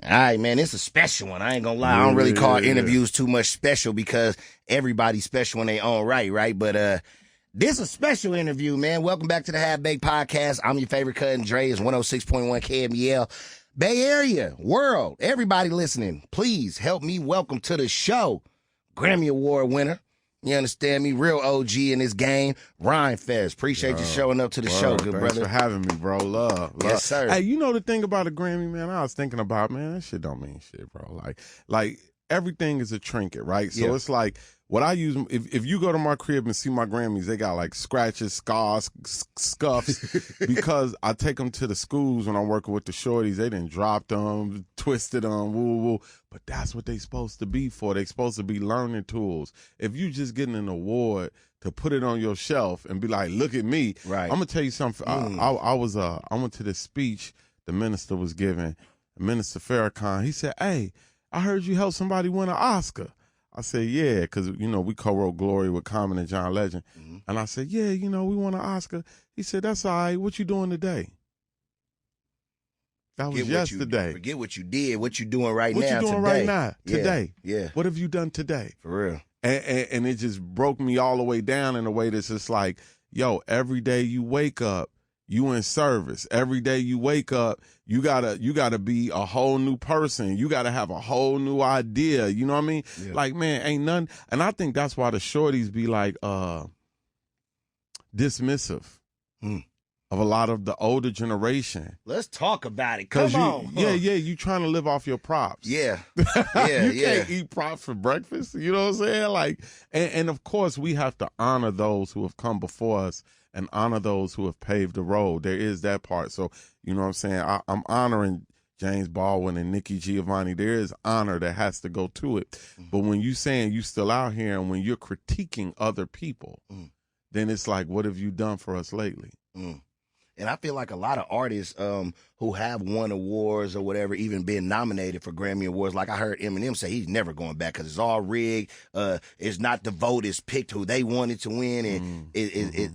All right, man, it's a special one. I ain't gonna lie. I don't really call interviews too much special because everybody's special in their own right? But this is a special interview, man. Welcome back to the Half Baked Podcast. I'm your favorite Cuzzin Dre. It's 106.1 KMEL. Bay Area, world, everybody listening, please help me welcome to the show Grammy Award winner. You understand me? Real OG in this game. Rhymefest. Appreciate you showing up to the show, good Thanks brother. for having me, bro. Love. Yes, sir. Hey, you know the thing about a Grammy, man? I was thinking about, man, that shit don't mean shit, bro. Like everything is a trinket, right? So it's like what I use. If you go to my crib and see my Grammys, they got like scratches, scars, scuffs, because I take them to the schools when I'm working with the shorties. They done dropped them, twisted them, woo. But that's what they supposed to be for. They supposed to be learning tools. If you just getting an award to put it on your shelf and be like, look at me. Right. I'm gonna tell you something. I went to this speech the minister was giving, Minister Farrakhan. He said, "Hey, I heard you helped somebody win an Oscar." I said, "Yeah," because we co-wrote Glory with Common and John Legend. Mm-hmm. And I said, "Yeah, we won an Oscar." He said, "That's all right. What you doing today?" That was yesterday. Forget what you did. What you doing right now? What you doing today. right now? Today. Yeah. What have you done today? For real. And it just broke me all the way down in a way that's just like, yo, every day you wake up, you in service. Every day you wake up, you gotta be a whole new person. You gotta have a whole new idea. You know what I mean? Yeah. Like, man, ain't none. And I think that's why the shorties be like dismissive of a lot of the older generation. Let's talk about it. Come on. Yeah, you trying to live off your props. Yeah. You can't eat props for breakfast. You know what I'm saying? Like, and of course we have to honor those who have come before us and honor those who have paved the road. There is that part. So, you know what I'm saying? I'm honoring James Baldwin and Nikki Giovanni. There is honor that has to go to it. Mm-hmm. But when you saying you still out here and when you're critiquing other people, then it's like, what have you done for us lately? And I feel like a lot of artists who have won awards or whatever, even been nominated for Grammy Awards, like I heard Eminem say he's never going back because it's all rigged. It's not the vote, it's picked who they wanted to win. And it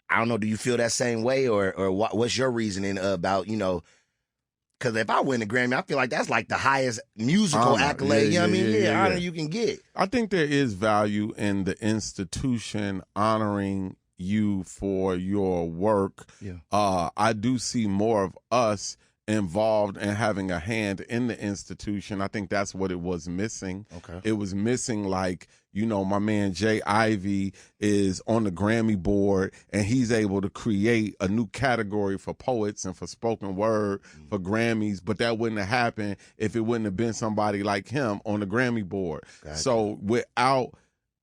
I don't know, do you feel that same way or what's your reasoning about, because if I win the Grammy, I feel like that's like the highest musical accolade, you know what I mean? Honor you can get. I think there is value in the institution honoring you for your work. I do see more of us involved and having a hand in the institution. I think that's what it was missing. Okay. It was missing, like, my man Jay Ivy is on the Grammy board and he's able to create a new category for poets and for spoken word for Grammys, but that wouldn't have happened if it wouldn't have been somebody like him on the Grammy board. Gotcha. So without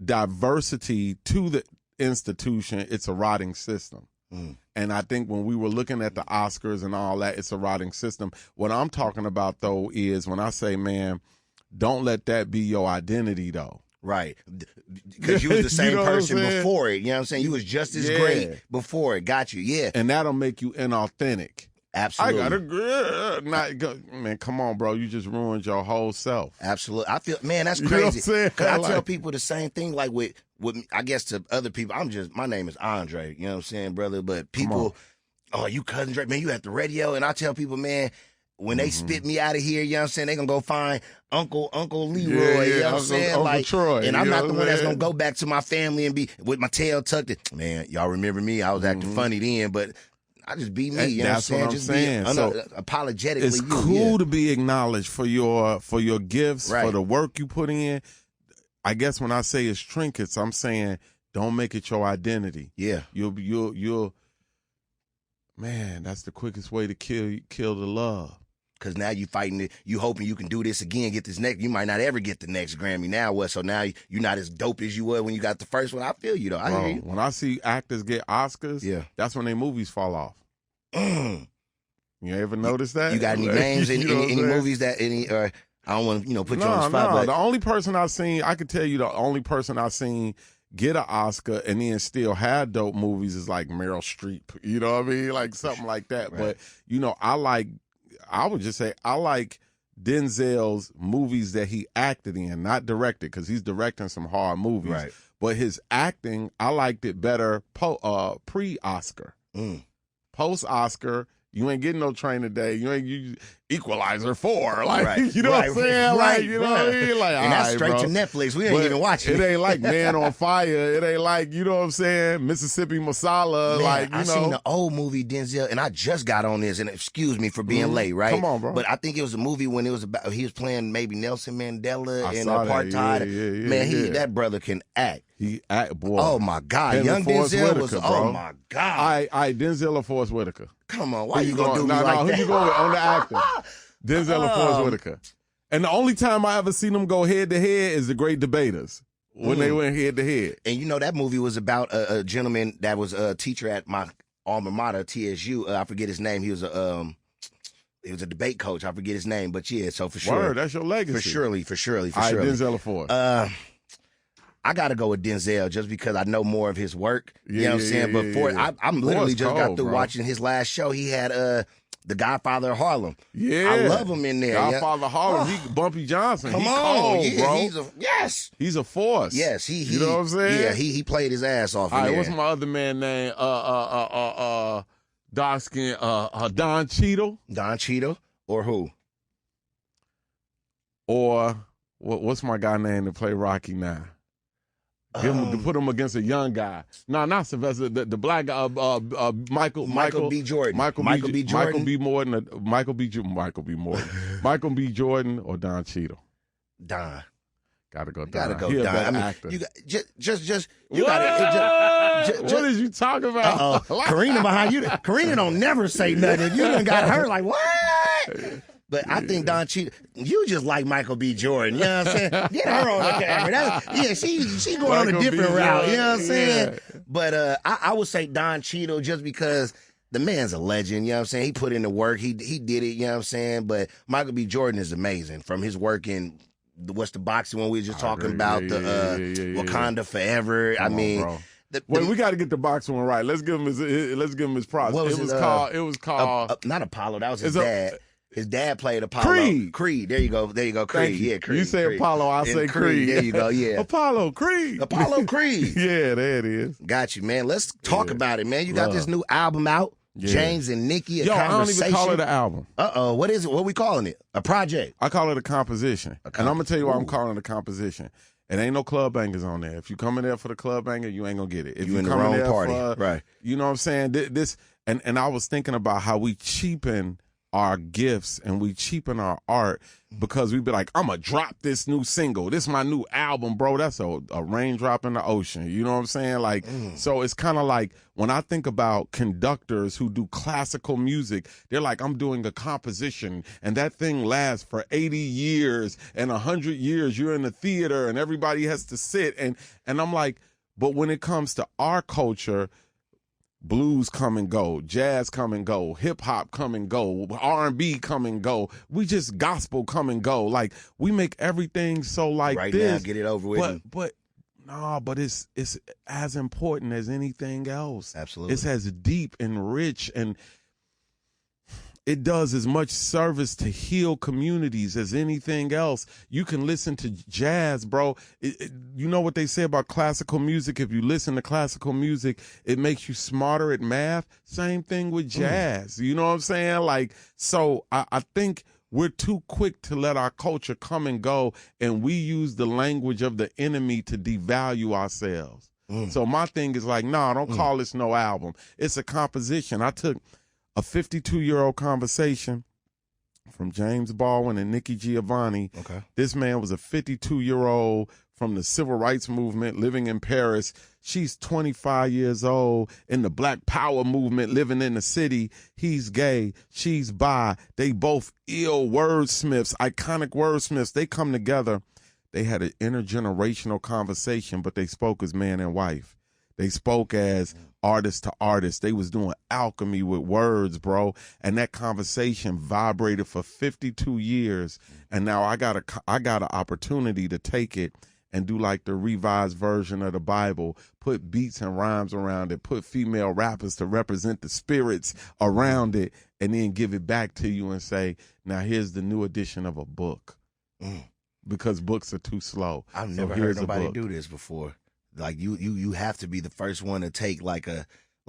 diversity to the institution, it's a rotting system. And I think when we were looking at the Oscars and all that, it's a rotting system. What I'm talking about, though, is when I say, man, don't let that be your identity, though. Right. Because you was the same person before it. You know what I'm saying? You was just as great before it. Got you. Yeah. And that'll make you inauthentic. Absolutely. I gotta man, come on, bro. You just ruined your whole self. Absolutely. I feel, man, that's crazy. Because I tell like, people the same thing, like with I guess to other people, my name is Andre, you know what I'm saying, brother? But people, oh, you Cuzzin Dre, man, you at the radio. And I tell people, man, when they spit me out of here, you know what I'm saying, they gonna go find Uncle Leroy, you know what I'm saying? Uncle Troy, and I'm not the one that's gonna go back to my family and be with my tail tucked in. Man, y'all remember me? I was acting funny then, but I just be me, you know what I'm saying? Just saying. Apologetically. It's cool to be acknowledged for your gifts, for the work you put in. I guess when I say it's trinkets, I'm saying don't make it your identity. Yeah. You'll man, that's the quickest way to kill the love. Because now you fighting it, you hoping you can do this again, get this next. You might not ever get the next Grammy now. What? So now you're not as dope as you were when you got the first one. I feel you, though. I hear you. When I see actors get Oscars, that's when their movies fall off. You ever notice that? You got any names, any movies that, I don't want to, put you on the spot. No, the only person I've seen, I could tell you the only person I've seen get an Oscar and then still have dope movies is like Meryl Streep. You know what I mean? Like something like that. Right. But, I would just say I like Denzel's movies that he acted in, not directed, because he's directing some hard movies. Right. But his acting, I liked it better pre-Oscar. Post-Oscar, You ain't getting no Training Day. You Equalizer 4. Like, Right, you know what I'm saying? Like, you know what I mean? Like, and that's straight bro. to Netflix. We ain't even watching it. It ain't like Man on Fire. It ain't like, you know what I'm saying, Mississippi Masala. Man, like, I seen the old movie Denzel, and I just got on this, and excuse me for being late, right? Come on, bro. But I think it was a movie when it was about, he was playing maybe Nelson Mandela in saw that. apartheid. Man, that brother can act. He act, boy. Oh, my God. Him Young Forrest Denzel Whitaker, was, bro. oh, my God. I Denzel or Forrest Whitaker? Come on, why you going to do me like who that? you going with on the actor? Denzel or Forrest Whitaker. And the only time I ever seen them go head-to-head is The Great Debaters, when they went head-to-head. And you know, that movie was about a gentleman that was a teacher at my alma mater, TSU. I forget his name. He was a debate coach. I forget his name, but yeah, so for sure. Word, that's your legacy. For surely. All right, Denzel or Forrest. I got to go with Denzel just because I know more of his work. You know what I'm saying? But I'm literally just got through watching his last show. He had The Godfather of Harlem. Yeah. I love him in there. Godfather of Harlem. He Bumpy Johnson. Come he on. cold, Yeah, bro. He's a force. Yes. You know what I'm saying? Yeah, he played his ass off in All right, there. what's my other man name? Dark skin, Don Cheadle. Don Cheadle or who? Or what's my guy name to play Rocky now? To put him against a young guy. No, not Sylvester. The black guy, Michael B. Jordan. Michael B. Jordan. Michael B. Jordan or Don Cheadle. Don. Gotta go Don. Gotta go He a Don. better I mean, actor. you got, just What is you talking about? Karina behind you. Karina don't never say nothing. You done got her like, what? But I think Don Cheadle, you just like Michael B. Jordan. You know what I'm saying? Get her on the camera. She going on a different route. You know what I'm saying? Yeah. But I would say Don Cheadle just because the man's a legend. You know what I'm saying? He put in the work. He did it. You know what I'm saying? But Michael B. Jordan is amazing from his work in what's the boxing one we were just talking about, Wakanda Forever. Come on, bro. We got to get the boxing one right. Let's give him his props. It was called not Apollo. That was his dad. His dad played Apollo. Creed. There you go. Creed. Yeah, Creed. You say Creed. Apollo, I say Creed. There you go. Yeah. Apollo Creed. Yeah, there it is. Got you, man. Let's talk about it, man. You got this new album out. Yeah. James and Nikki, I don't even call it an album. What is it? What we calling it? A project? I call it a composition. And I'm going to tell you why I'm calling it a composition. It ain't no club bangers on there. If you come in there for the club banger, you ain't going to get it. If you in the wrong party. Right. You know what I'm saying? This, and I was thinking about how we cheapen our gifts and we cheapen our art because we be like, I'm going to drop this new single. This is my new album, bro. That's a raindrop in the ocean. You know what I'm saying? Like, so it's kind of like when I think about conductors who do classical music, they're like, I'm doing a composition and that thing lasts for 80 years and 100 years. You're in the theater and everybody has to sit. And I'm like, but when it comes to our culture, blues come and go, jazz come and go, hip hop come and go, R&B come and go. We just gospel come and go. Like we make everything so like right this. Now, get it over with. But it's as important as anything else. Absolutely, it's as deep and rich, and it does as much service to heal communities as anything else. You can listen to jazz, bro. You know what they say about classical music? If you listen to classical music, it makes you smarter at math. Same thing with jazz. You know what I'm saying? Like, so I think we're too quick to let our culture come and go, and we use the language of the enemy to devalue ourselves. So my thing is like, don't call this no album. It's a composition. I took a 52-year-old conversation from James Baldwin and Nikki Giovanni. Okay. This man was a 52-year-old from the civil rights movement living in Paris. She's 25 years old in the Black Power movement living in the city. He's gay. She's bi. They both ill wordsmiths, iconic wordsmiths. They come together. They had an intergenerational conversation, but they spoke as man and wife. They spoke as artist to artist. They was doing alchemy with words, bro. And that conversation vibrated for 52 years. And now I got an opportunity to take it and do like the revised version of the Bible, put beats and rhymes around it, put female rappers to represent the spirits around it, and then give it back to you and say, now here's the new edition of a book. Because books are too slow. I've never heard nobody do this before. Like you have to be the first one to take like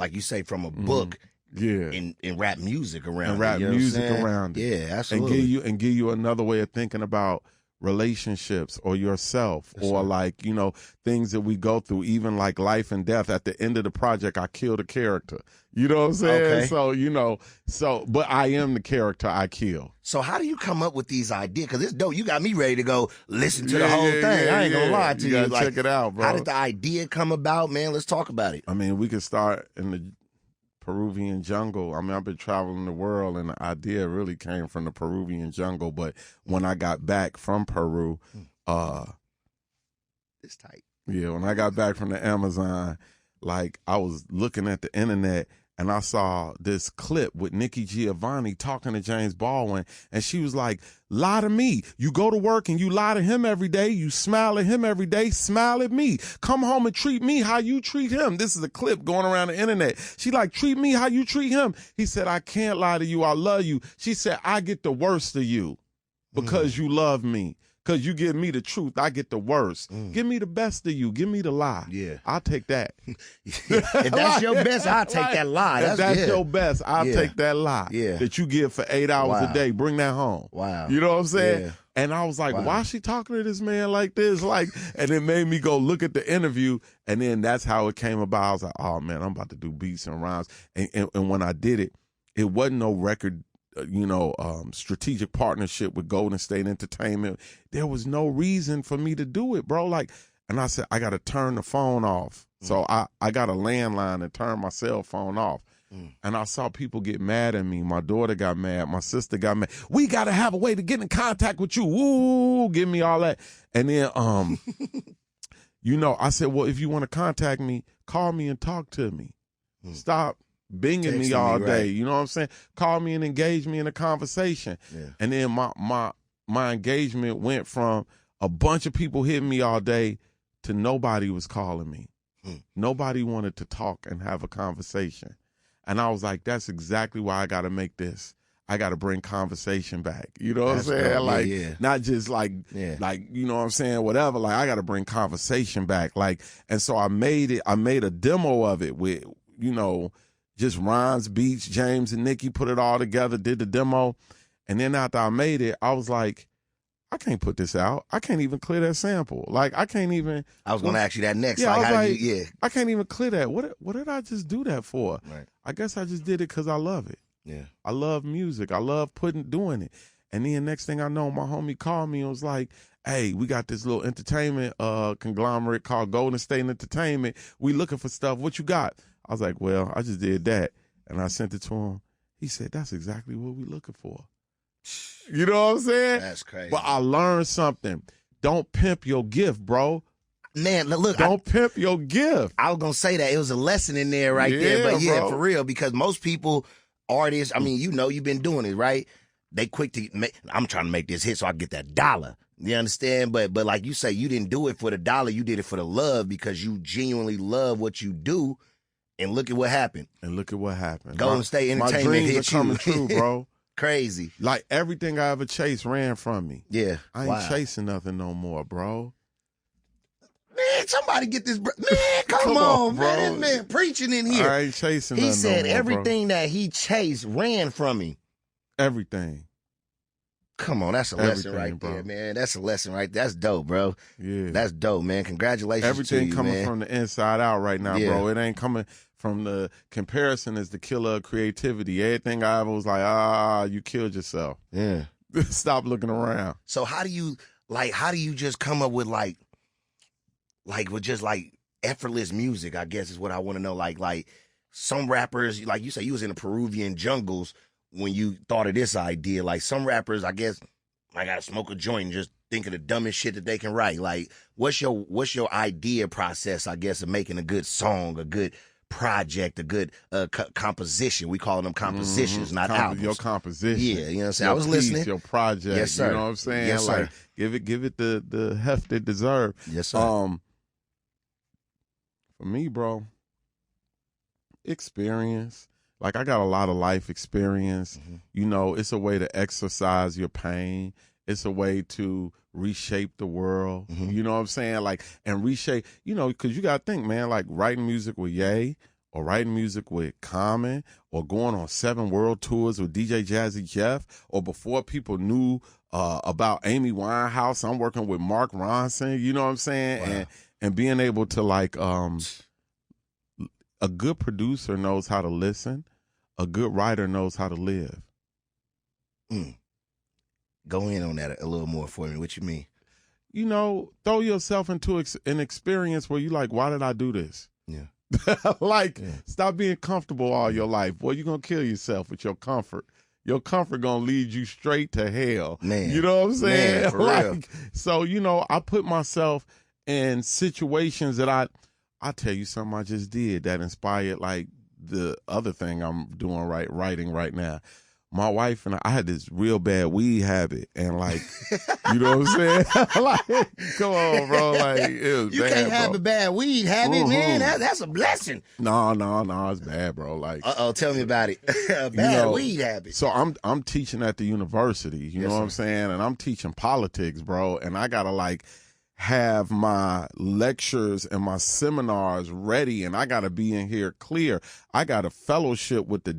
you say from a book, and rap music around and rap it. You know music what I'm saying? around it. Yeah, absolutely. And give you another way of thinking about relationships or yourself, Yes, or sir. like, you know, things that we go through, even like life and death. At the end of the project, I killed a character. You know what I'm saying? Okay. So, you know, but I am the character I kill. So how do you come up with these ideas? Because it's dope. You got me ready to go listen to the whole thing. I ain't gonna lie to you. You gotta Like, check it out, bro. how did the idea come about, man? Let's talk about it. I mean, we could start in the Peruvian jungle. I mean, I've been traveling the world, and the idea really came from the Peruvian jungle. But when I got back from Peru, It's tight. yeah, when I got back from the Amazon, like, I was looking at the internet and I saw this clip with Nikki Giovanni talking to James Baldwin, and she was like, lie to me. You go to work and you lie to him every day. You smile at him every day. Smile at me. Come home and treat me how you treat him. This is a clip going around the internet. She like, treat me how you treat him. He said, I can't lie to you. I love you. She said, I get the worst of you because you love me. Because you give me the truth, I get the worst. Give me the best of you. Give me the lie. Yeah. I'll take that. If that's your best, I'll take that lie. If that's your best, I'll take that lie that you give for 8 hours a day. Bring that home. Wow. You know what I'm saying? Yeah. And I was like, why is she talking to this man like this? Like, and it made me go look at the interview, and then that's how it came about. I was like, oh man, I'm about to do beats and rhymes. And when I did it, it wasn't no record, strategic partnership with Golden State Entertainment. There was no reason for me to do it, bro. Like, and I said, I got to turn the phone off. So I got a landline and turned my cell phone off. And I saw people get mad at me. My daughter got mad. My sister got mad. We got to have a way to get in contact with you. Woo, give me all that. And then, I said, well, if you want to contact me, call me and talk to me. Stop binging me all day. You know what I'm saying? Call me and engage me in a conversation. Yeah. And then my engagement went from a bunch of people hitting me all day to nobody was calling me. Nobody wanted to talk and have a conversation. And I was like, that's exactly why I got to make this. I got to bring conversation back. You know what I'm saying? Dope. Like, not just like, you know what I'm saying? Whatever. Like, I got to bring conversation back. Like, and so I made a demo of it with, just rhymes, beats, James and Nikki put it all together, did the demo. And then after I made it, I was like, I can't put this out. I can't even clear that sample. Like, I can't even. I was going to ask you that next. Yeah, I can't even clear that. What did I just do that for? Right. I guess I just did it because I love it. Yeah. I love music. I love doing it. And then next thing I know, my homie called me and was like, hey, we got this little entertainment conglomerate called Golden State Entertainment. We looking for stuff. What you got? I was like, well, I just did that. And I sent it to him. He said, that's exactly what we looking for. You know what I'm saying? That's crazy. But I learned something. Don't pimp your gift, bro. Man, look. Don't pimp your gift. I was going to say that. It was a lesson in there there. But bro. For real, because most people, artists, I mean, you've been doing it, right? They quick to make, I'm trying to make this hit so I can get that dollar. You understand? But like you say, you didn't do it for the dollar. You did it for the love because you genuinely love what you do. And look at what happened. Golden State Entertainment my dreams hit are coming true, bro. Crazy. Like, everything I ever chased ran from me. Yeah. I ain't chasing nothing no more, bro. Man, somebody get this. Man, come on, bro. Man. This man preaching in here. I ain't chasing nothing. He said no more, everything bro. that he chased ran from him. Everything. Come on, that's a lesson right there, man. That's a lesson right there. That's dope, bro. Yeah. That's dope, man. Congratulations Everything to you, coming man. from the inside out right now, bro. It ain't coming from the comparison is the killer of creativity. Everything I ever was like, you killed yourself. Yeah. Stop looking around. So how do you just come up with with just effortless music, I guess is what I want to know. Like some rappers, like you say, you was in the Peruvian jungles when you thought of this idea. Like some rappers, I guess, I gotta smoke a joint and just think of the dumbest shit that they can write. Like, what's your idea process, I guess, of making a good song, a good project, a good composition? We call them compositions, not albums. Your composition. Yeah, you know what I'm saying? I was listening. Your project. Yes, sir. You know what I'm saying? Yes, sir. Like, give it the heft it deserve. Yes, sir. For me, bro, experience. Like, I got a lot of life experience. Mm-hmm. You know, it's a way to exercise your pain. It's a way to reshape the world. Mm-hmm. You know what I'm saying? Like, and reshape, because you got to think, man, like writing music with Ye or writing music with Common, or going on 7 world tours with DJ Jazzy Jeff, or before people knew about Amy Winehouse, I'm working with Mark Ronson, you know what I'm saying? Wow. And being able to like, a good producer knows how to listen. A good writer knows how to live. Go in on that a little more for me. What you mean? You know, throw yourself into an experience where you like, why did I do this? Yeah. Stop being comfortable all your life. Boy, you're going to kill yourself with your comfort. Your comfort going to lead you straight to hell. Man. You know what I'm saying? Man, for real. So, you know, I put myself in situations that I'll tell you something I just did that inspired like the other thing I'm doing writing right now. My wife and I had this real bad weed habit, and like, you know what I'm saying? Like, come on, bro. Like, it was you bad, can't have bro. a bad weed habit, man. That's a blessing. No, it's bad, bro. Like, tell me about it. A bad weed habit. So I'm teaching at the university. You Yes, know what sir. I'm saying? And I'm teaching politics, bro. And I gotta like have my lectures and my seminars ready, and I gotta be in here clear. I got a fellowship with the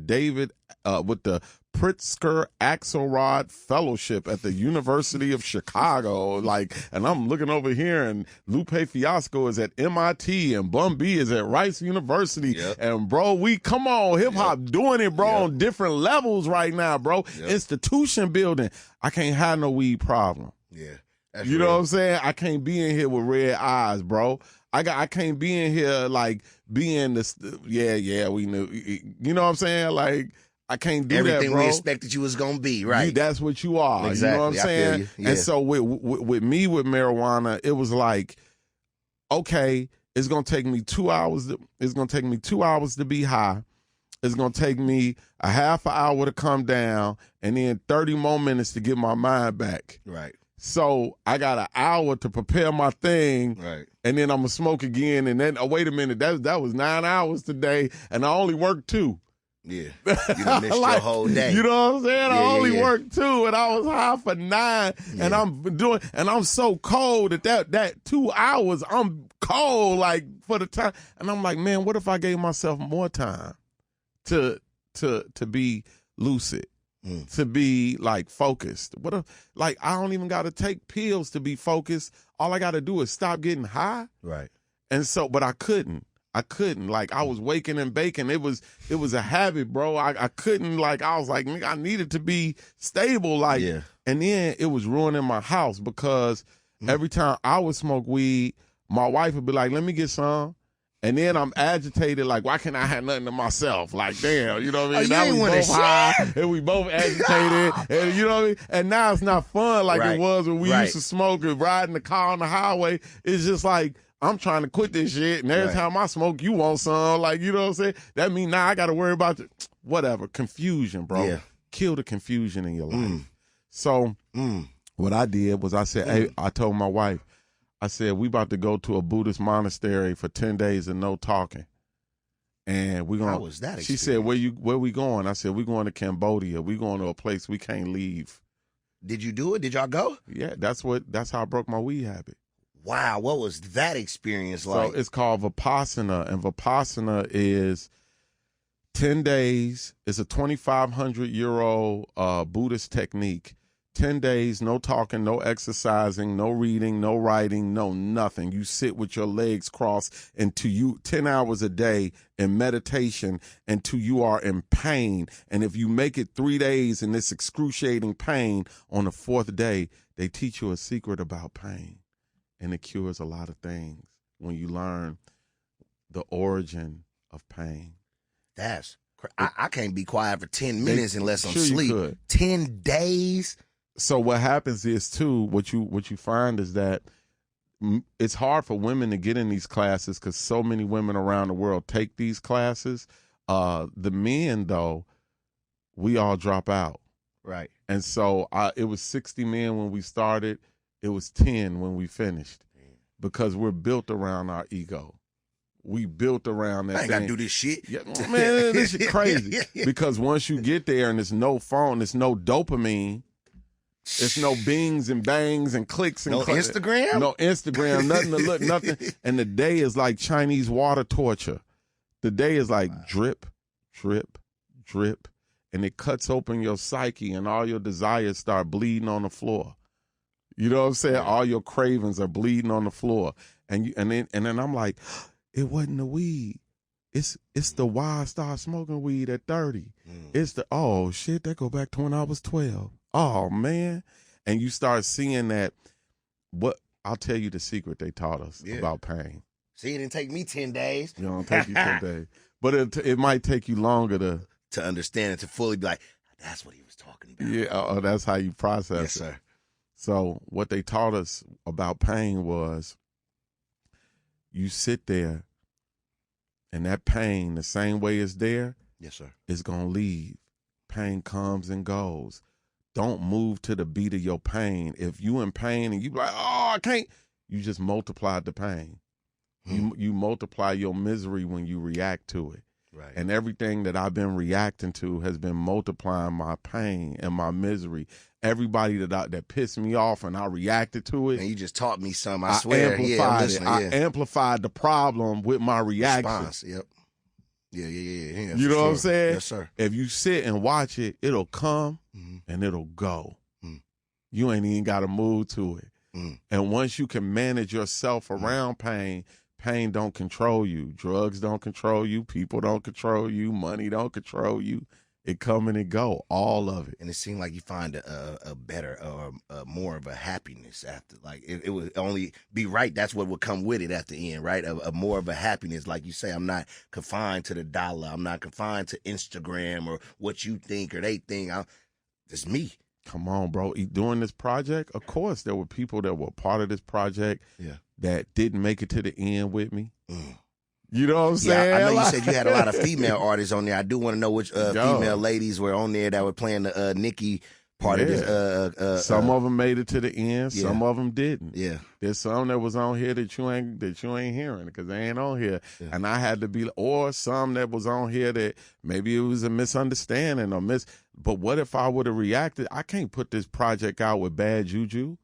Pritzker Axelrod Fellowship at the University of Chicago. Like, and I'm looking over here, and Lupe Fiasco is at MIT, and Bun B is at Rice University. Yep. And bro, we come on, hip hop doing it, bro, on different levels right now, bro. Yep. Institution building. I can't have no weed problem. Yeah. You know what I'm saying? I can't be in here with red eyes, bro. I can't be in here like being this. Yeah, we knew. You know what I'm saying? Like, I can't do everything that, bro. we expected you was gonna be, right? That's what you are. Exactly. You know what I'm I feel saying? you. Yeah. And so with me with marijuana, it was like, okay, it's gonna take me 2 hours. It's gonna take me 2 hours to be high. It's gonna take me a half an hour to come down, and then 30 more minutes to get my mind back. Right. So I got an hour to prepare my thing, Right. and then I'm gonna smoke again. And then wait a minute, that was 9 hours today, and I only worked 2. Yeah. You done missed Like, your whole day. You know what I'm saying? Yeah, I only yeah. worked 2, and I was high for 9, and I'm so cold that 2 hours, I'm cold like for the time, and I'm like, man, what if I gave myself more time to be lucid? To be like focused. What if, like, I don't even got to take pills to be focused. All I got to do is stop getting high. Right. And so, but I couldn't. Like, I was waking and baking. It was a habit, bro. I couldn't, like, I was like, I needed to be stable. Like, and then it was ruining my house because every time I would smoke weed, my wife would be like, let me get some. And then I'm agitated, like, why can't I have nothing to myself? Like, damn, you know what I mean? Now we both high, and we both agitated, and you know what I mean? And now it's not fun like it was when we used to smoke and ride in the car on the highway. It's just like, I'm trying to quit this shit, and every time I smoke, you want some. Like, you know what I'm saying? That means now I got to worry about whatever. Confusion, bro. Yeah. Kill the confusion in your life. So what I did was I said, hey, I told my wife, I said, we about to go to a Buddhist monastery for 10 days and no talking. And we're going. How was that experience? She said, where we going? I said, we going to Cambodia. We going to a place we can't leave. Did you do it? Did y'all go? Yeah, that's how I broke my weed habit. Wow, what was that experience like? So it's called Vipassana, and Vipassana is 10 days. It's a 2,500-year-old Buddhist technique. 10 days, no talking, no exercising, no reading, no writing, no nothing. You sit with your legs crossed until 10 hours a day in meditation until you are in pain. And if you make it 3 days in this excruciating pain, on the 4th day, they teach you a secret about pain. And it cures a lot of things when you learn the origin of pain. That's I can't be quiet for 10 minutes unless I'm asleep. 10 10 days? So what happens is, too, what you find is that it's hard for women to get in these classes because so many women around the world take these classes. The men, though, we all drop out. Right. And so it was 60 men when we started. It was 10 when we finished because we're built around our ego. We built around that I ain't got to do this shit. Yeah, man, this shit crazy. Because once you get there and there's no phone, there's no dopamine, there's no bings and bangs and clicks and Instagram? No Instagram, nothing to look, nothing. And the day is like Chinese water torture. The day is like drip, drip, drip, and it cuts open your psyche, and all your desires start bleeding on the floor. You know what I'm saying? All your cravings are bleeding on the floor, and then I'm like, it wasn't the weed. It's the why I started smoking weed at 30. It's the, oh shit, that go back to when I was 12. Oh man. And you start seeing that. What I'll tell you the secret they taught us about pain. See, it didn't take me 10 days. It don't take you 10 days. But it might take you longer to understand it, to fully be like, that's what he was talking about. Yeah, that's how you process yes, it. Sir. So what they taught us about pain was you sit there and that pain, the same way it's there, yes, sir, is going to leave. Pain comes and goes. Don't move to the beat of your pain. If you in pain and you be like, oh, I can't, you just multiplied the pain. You multiply your misery when you react to it. Right. And everything that I've been reacting to has been multiplying my pain and my misery. Everybody that pissed me off and I reacted to it. And you just taught me something, I swear. Amplified it. I amplified the problem with my reaction. Response. Yep. Yeah. You know what I'm saying? Yes, sir. If you sit and watch it, it'll come and it'll go. You ain't even got to move to it. And once you can manage yourself around pain, pain don't control you. Drugs don't control you. People don't control you. Money don't control you. It come and it go, all of it. And it seemed like you find a better or more of a happiness after. Like it would only be right. That's what would come with it at the end, right? A more of a happiness. Like you say, I'm not confined to the dollar. I'm not confined to Instagram or what you think or they think. It's me. Come on, bro. Doing this project, of course, there were people that were part of this project that didn't make it to the end with me. You know what I'm saying? I know you said you had a lot of female artists on there. I do want to know which female ladies were on there that were playing the Nicki part of this. Some of them made it to the end. Some of them didn't. Yeah. There's some that was on here that you ain't hearing because they ain't on here. Yeah. And I had to be, or some that was on here that maybe it was a misunderstanding or but what if I would have reacted? I can't put this project out with bad juju.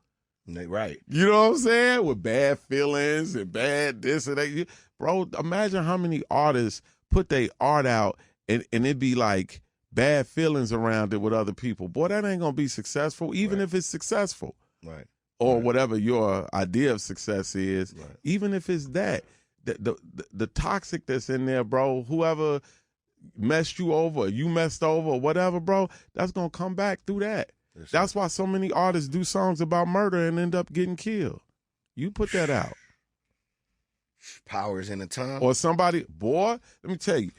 Right. You know what I'm saying? With bad feelings and bad this and that. Bro, imagine how many artists put their art out and it'd be like bad feelings around it with other people. Boy, that ain't going to be successful, even if it's successful. Right. Or whatever your idea of success is, even if it's that. The toxic that's in there, bro, whoever messed you over, you messed over, or whatever, bro, that's going to come back through that. That's why so many artists do songs about murder and end up getting killed. You put that out. Powers in the tongue. Or somebody, boy, let me tell you.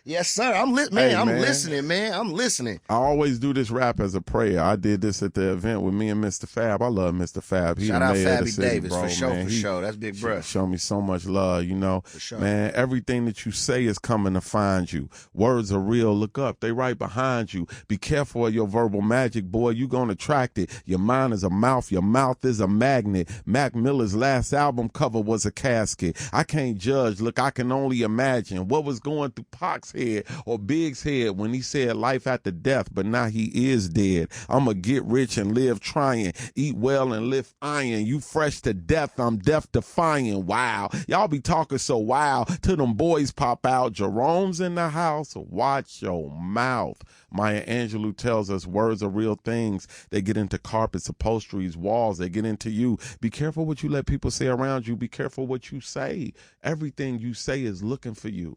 Yes, sir. I'm listening, man. I'm listening. I always do this rap as a prayer. I did this at the event with me and Mr. Fab. I love Mr. Fab. He Shout out Fabby Davis, bro, for sure, man. for sure. That's big bro. Show me so much love, you know. For sure. Man, everything that you say is coming to find you. Words are real. Look up. They right behind you. Be careful of your verbal magic, boy. You gonna attract it. Your mind is a mouth. Your mouth is a magnet. Mac Miller's last album cover was a casket. I can't judge. Look, I can only imagine what was going through Pac's head or Big's head when he said life after death, but now he is dead. I'ma get rich and live trying, eat well and lift iron. You fresh to death, I'm death defying. Wow, y'all be talking so wild till them boys pop out. Jerome's in the house, watch your mouth. Maya Angelou tells us words are real things. They get into carpets, upholsteries, walls. They get into you. Be careful what you let people say around you. Be careful what you say. Everything you say is looking for you.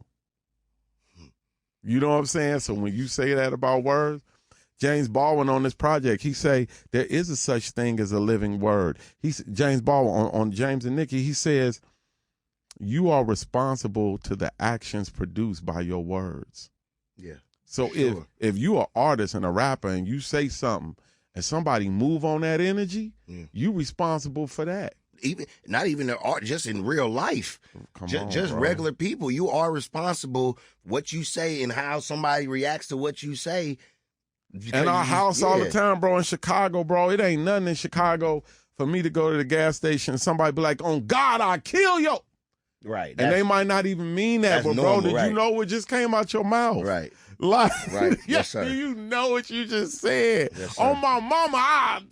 You know what I'm saying? So when you say that about words, James Baldwin on this project, he say there is a such thing as a living word. James Baldwin on James and Nicki, he says, you are responsible to the actions produced by your words. Yeah. So sure. if you are an artist and a rapper and you say something and somebody move on that energy, you responsible for that. Not even the art, just in real life. Just regular people. You are responsible what you say and how somebody reacts to what you say. In our house all the time, bro, in Chicago, bro, it ain't nothing in Chicago for me to go to the gas station and somebody be like, on God, I'll kill you. Right. And they might not even mean that, but normal, bro, did you know what just came out your mouth? Right. Like, right. Yes, sir. Do you know what you just said? Yes, sir. Oh, my mama,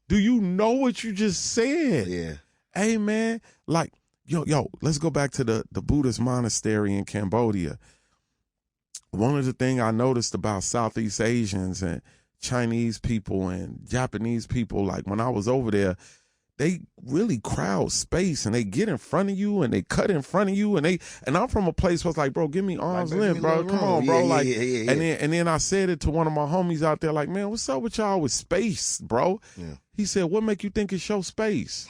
do you know what you just said? Yeah. Hey, man, like, yo, let's go back to the Buddhist monastery in Cambodia. One of the things I noticed about Southeast Asians and Chinese people and Japanese people, like when I was over there, they really crowd space and they get in front of you and they cut in front of you and I'm from a place where it's like, bro, give me arm's length, bro. Come on, bro. And then I said it to one of my homies out there, like, man, what's up with y'all with space, bro? Yeah. He said, what make you think it's your space?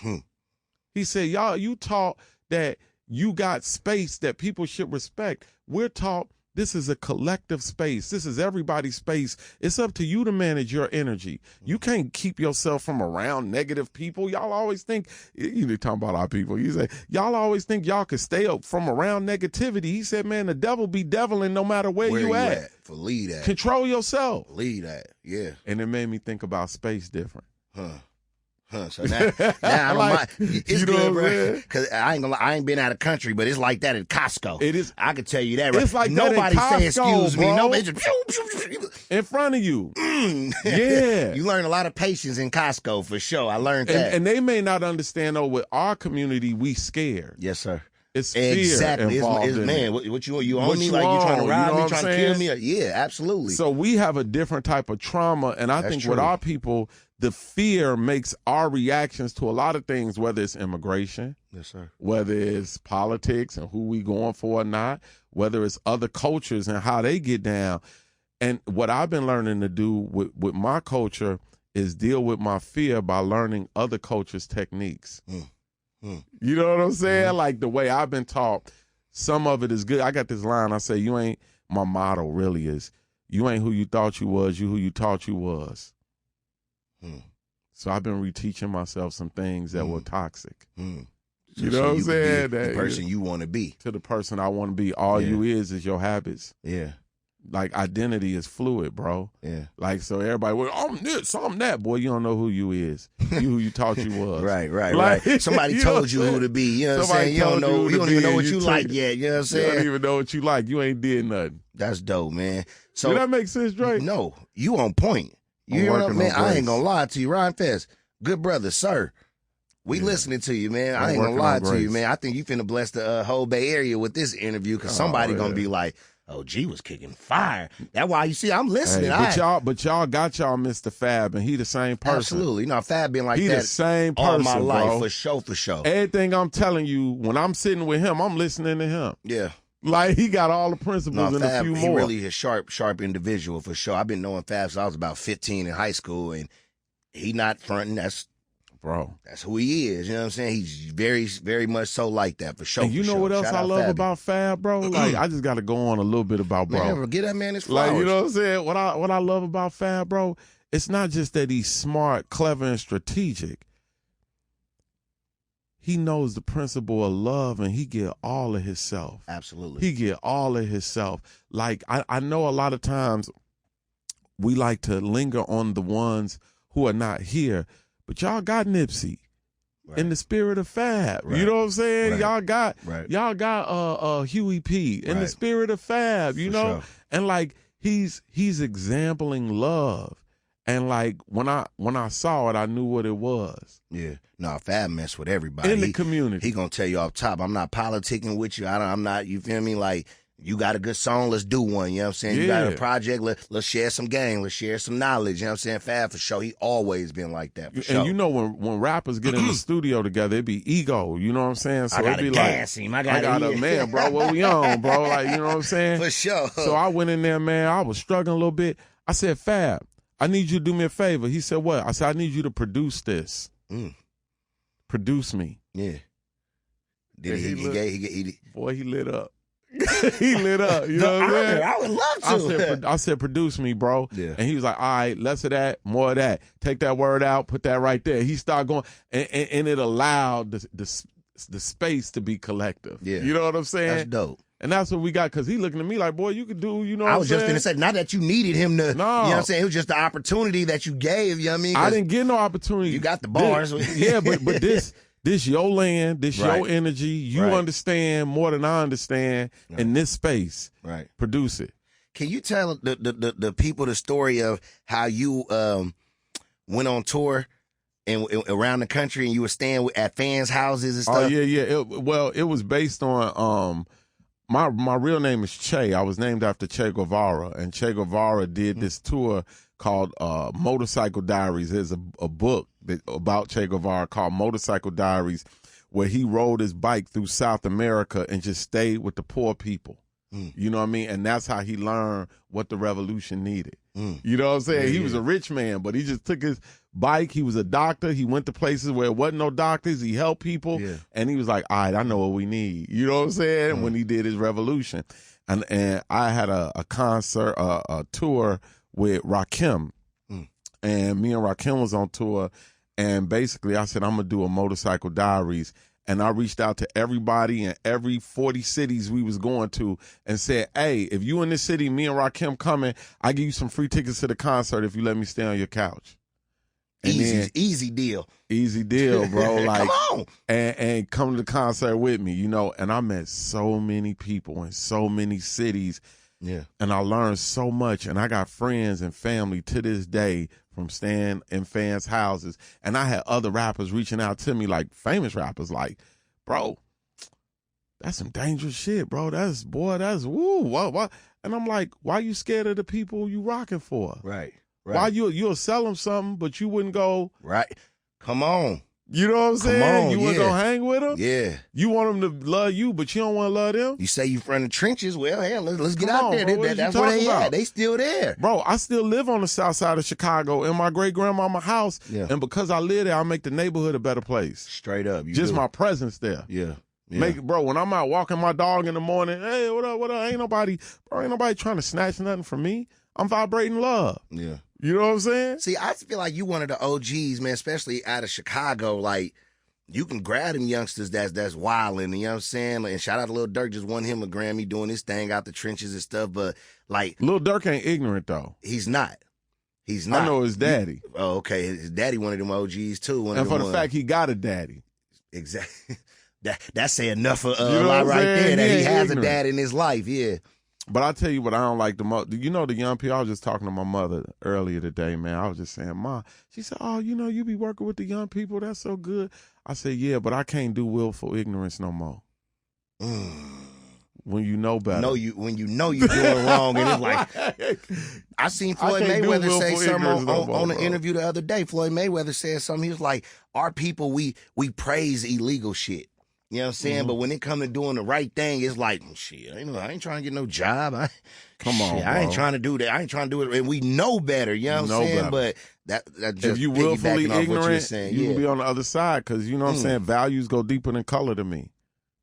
He said, y'all, you taught that you got space that people should respect. We're taught this is a collective space. This is everybody's space. It's up to you to manage your energy. You can't keep yourself from around negative people. Y'all always think, you talking about our people, you say, y'all always think y'all can stay up from around negativity. He said, man, the devil be deviling no matter where you at. Lead that. Control yourself. Lead that, yeah. And it made me think about space different. So now I don't mind. It's good, bro. Because I ain't gonna lie, I ain't been out of country, but it's like that at Costco. It is. I can tell you that. Right? It's like nobody that at Costco, say excuse bro. me. Nobody just in front of you. Yeah, you learn a lot of patience in Costco for sure. I learned that. And they may not understand though. With our community, we scared. Yes, sir. It's fear involved in man, it. what you own me? Like you trying to rob me, trying to kill me? Yeah, absolutely. So we have a different type of trauma, and I think with our people, the fear makes our reactions to a lot of things, whether it's immigration, yes, sir, whether it's politics and who we going for or not, whether it's other cultures and how they get down. And what I've been learning to do with my culture is deal with my fear by learning other cultures' techniques. You know what I'm saying? Like the way I've been taught, some of it is good. I got this line, I say, my motto really is, you ain't who you thought you was, you who you taught you was. So I've been reteaching myself some things that were toxic. You know what I'm saying? The person you want to be. To the person I want to be. All you is your habits. Yeah. Like identity is fluid, bro. Yeah. Like so everybody, well, I'm this, I'm that. Boy, you don't know who you is. You who you thought you was. Right. Somebody told you who to be. You know what I'm saying? You don't even know what you like yet. You know what I'm saying? You don't even know what you like. You ain't did nothing. That's dope, man. So did that make sense, Dre? No. You on point. You know what, man? I ain't gonna lie to you. Rhymefest, good brother, sir. We listening to you, man. I ain't gonna lie to you, man. I think you finna bless the whole Bay Area with this interview because somebody gonna be like, oh, G was kicking fire. That's why you see I'm listening. Hey, but y'all got y'all Mr. Fab, and he the same person. Absolutely. No, Fab been like he that the same person, all my life, bro. for sure. Everything I'm telling you, when I'm sitting with him, I'm listening to him. Yeah. Like he got all the principles and Fab, a few more. He really a sharp individual for sure. I've been knowing Fab since I was about 15 in high school, and he not fronting. That's who he is. You know what I'm saying? He's very, very much so like that for sure. And you know what else I love about Fab, bro? Like I just got to go on a little bit about bro. Man, get that man his flowers. Like you know what I'm saying? What I love about Fab, bro, it's not just that he's smart, clever, and strategic. He knows the principle of love, and he get all of himself. Absolutely. He get all of himself. Like, I know a lot of times we like to linger on the ones who are not here, but y'all got Nipsey in the spirit of Fab. You know what I'm saying? Y'all got Huey P in the spirit of Fab, you know? Sure. And like he's exempling love. And like when I saw it, I knew what it was. Yeah. No, Fab mess with everybody. In the community. He gonna tell you off top, I'm not politicking with you. I'm not, you feel me? Like, you got a good song, let's do one. You know what I'm saying? You got a project, let's share some game, let's share some knowledge. You know what I'm saying? Fab for sure. He always been like that for sure. And you know when rappers get in the studio together, it be ego. You know what I'm saying? So I gotta it be gas like, him. I got a man, bro. What we on, bro? Like, you know what I'm saying? For sure. So I went in there, man. I was struggling a little bit. I said, Fab, I need you to do me a favor. He said, what? I said, I need you to produce this. Produce me. Yeah. Boy, he lit up. He lit up. You know what I'm saying? I would love to. I said, produce me, bro. Yeah. And he was like, all right, less of that, more of that. Take that word out, put that right there. He started going, and it allowed the space to be collective. Yeah. You know what I'm saying? That's dope. And that's what we got, because he looking at me like, boy, you could do, you know what I'm saying? I was just going to say, not that you needed him to, you know what I'm saying? It was just the opportunity that you gave, you know what I mean? I didn't get no opportunity. You got the bars. But this your land, this your energy. You understand more than I understand in this space. Right. Produce it. Can you tell the people the story of how you went on tour around the country, and you were staying at fans' houses and stuff? Oh yeah. It was based on my real name is Che. I was named after Che Guevara, and Che Guevara did this tour called Motorcycle Diaries. There's a book about Che Guevara called Motorcycle Diaries, where he rode his bike through South America and just stayed with the poor people. You know what I mean? And that's how he learned what the revolution needed. You know what I'm saying? He was a rich man, but he just took his bike. He was a doctor. He went to places where there wasn't no doctors. He helped people. And he was like, all right, I know what we need. You know what I'm saying? When he did his revolution. And I had a concert, a tour with Rakim. And me and Rakim was on tour. And basically I said, I'm going to do a Motorcycle Diaries. And I reached out to everybody in every 40 cities we was going to and said, hey, if you in this city, me and Rakim coming, I give you some free tickets to the concert if you let me stay on your couch. And easy deal. Easy deal, bro. Like, come on. And come to the concert with me, you know. And I met so many people in so many cities. Yeah. And I learned so much. And I got friends and family to this day from staying in fans' houses. And I had other rappers reaching out to me, like famous rappers, like, bro, that's some dangerous shit, bro. That's woo. What? And I'm like, why you scared of the people you rocking for? Right. Why you'll sell them something, but you wouldn't go. Right. Come on. You know what I'm saying? You wouldn't go hang with them? Yeah. You want them to love you, but you don't want to love them? You say you from the trenches. Well, hell, let's get out there. Bro, that's where they at. They still there. Bro, I still live on the south side of Chicago in my great-grandmama's house. Yeah. And because I live there, I make the neighborhood a better place. Straight up. Just my presence there. Yeah. Bro, when I'm out walking my dog in the morning, hey, what up? Ain't nobody trying to snatch nothing from me. I'm vibrating love. Yeah. You know what I'm saying? See, I feel like you one of the OGs, man, especially out of Chicago. Like, you can grab them youngsters that's wilding, you know what I'm saying? And shout out to Lil Durk, just won him a Grammy doing his thing out the trenches and stuff. But, like, Lil Durk ain't ignorant, though. He's not. I know his daddy. Okay. His daddy one of them OGs, too. And for the fact he got a daddy. Exactly. That's saying enough for a lot right there, that he has ignorant. A dad in his life, yeah. But I'll tell you what I don't like the most. You know, the young people, I was just talking to my mother earlier today, man. I was just saying, Ma, she said, oh, you know, you be working with the young people. That's so good. I said, yeah, but I can't do willful ignorance no more. When you know better. When you know you're doing wrong. And it's like, I seen Floyd Mayweather say something on an interview the other day. Floyd Mayweather said something. He was like, our people, we praise illegal shit. You know what I'm saying? But when it come to doing the right thing, it's like, shit, I ain't trying to get no job. Come on, bro. I ain't trying to do that. I ain't trying to do it. And we know better, you know what I'm saying? Better. But that just if you willfully ignorant, saying, you can be on the other side because, you know what I'm saying, values go deeper than color to me.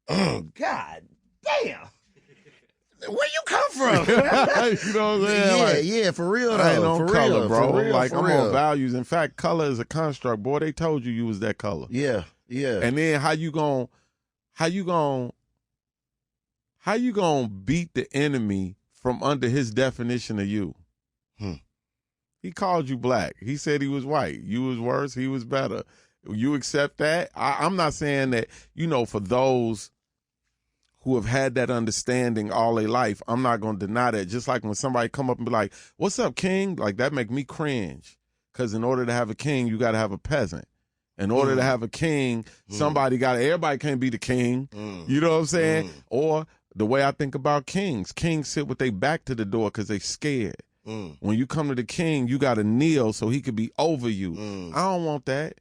Oh, God damn. Where you come from? You know what I'm saying? Yeah, for real though. I ain't on color, bro. For real, I'm on values. In fact, color is a construct. Boy, they told you was that color. Yeah. And then how you gonna beat the enemy from under his definition of you? He called you black. He said he was white. You was worse. He was better. You accept that? I'm not saying that, for those who have had that understanding all their life, I'm not going to deny that. Just like when somebody come up and be like, what's up, king? Like, that make me cringe. Because in order to have a king, you got to have a peasant. In order to have a king, everybody can't be the king. You know what I'm saying? Or the way I think about kings sit with their back to the door because they scared. When you come to the king, you got to kneel so he could be over you. I don't want that.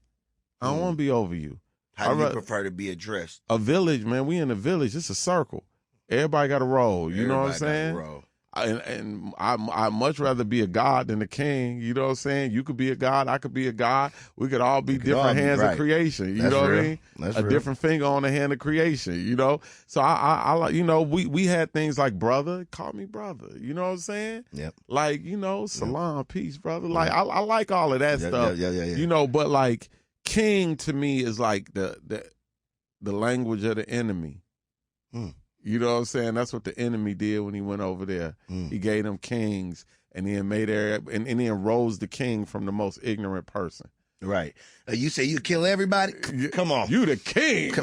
I don't want to be over you. How do you prefer to be addressed? A village, man. We in a village. It's a circle. Everybody got a role. You know what I'm saying? And I'd much rather be a god than a king. You know what I'm saying? You could be a god. I could be a god. We could all be different hands of creation. You know what I mean? That's real. Different finger on the hand of creation. So I like. We had things like brother. Call me brother. You know what I'm saying? Yep. Like salam, peace, brother. Like I like all of that stuff. Yeah. But like king to me is like the language of the enemy. You know what I'm saying? That's what the enemy did when he went over there. He gave them kings, and then and then rose the king from the most ignorant person. Right. You say you kill everybody? Come on. You the king.